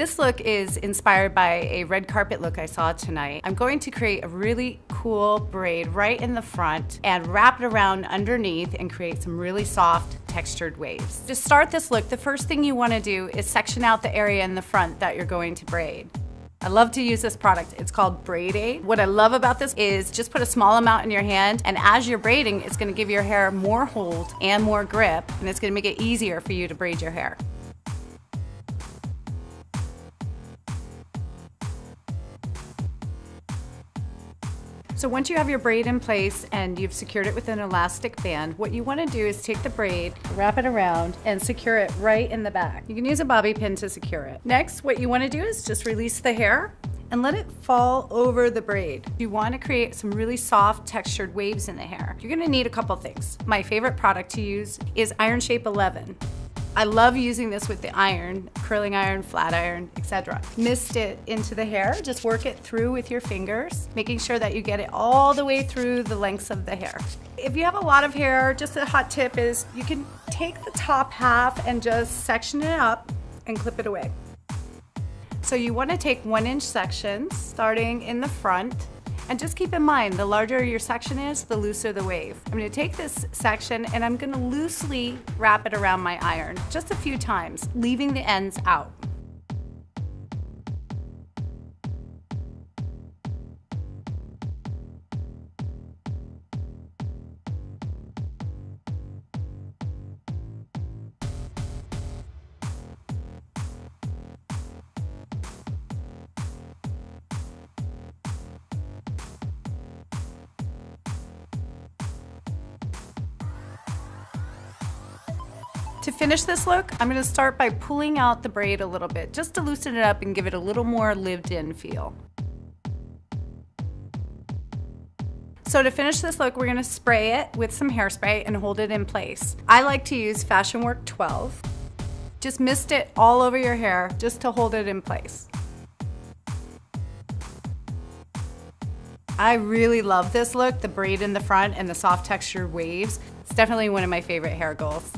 This look is inspired by a red carpet look I saw tonight. I'm going to create a really cool braid right in the front and wrap it around underneath and create some really soft textured waves. To start this look, the first thing you want to do is section out the area in the front that you're going to braid. I love to use this product. It's called Braid. What I love about this is just put a small amount in your hand, and as you're braiding, it's gonna give your hair more hold and more grip, and it's gonna make it easier for you to braid your hair. So once you have your braid in place and you've secured it with an elastic band, what you want to do is take the braid, wrap it around, and secure it right in the back. You can use a bobby pin to secure it. Next, what you want to do is just release the hair and let it fall over the braid. You want to create some really soft textured waves in the hair. You're going to need a couple things. My favorite product to use is Iron Shape 11. I love using this with the iron, curling iron, flat iron, etc. Mist it into the hair, just work it through with your fingers, making sure that you get it all the way through the lengths of the hair. If you have a lot of hair, just a hot tip is you can take the top half and just section it up and clip it away. So you want to take 1-inch sections starting in the front. And just keep in mind, the larger your section is, the looser the wave. I'm going to take this section and I'm going to loosely wrap it around my iron, just a few times, leaving the ends out. To finish this look, I'm going to start by pulling out the braid a little bit, just to loosen it up and give it a little more lived-in feel. So to finish this look, we're going to spray it with some hairspray and hold it in place. I like to use Fashion Work 12. Just mist it all over your hair just to hold it in place. I really love this look, the braid in the front and the soft textured waves. It's definitely one of my favorite hair goals.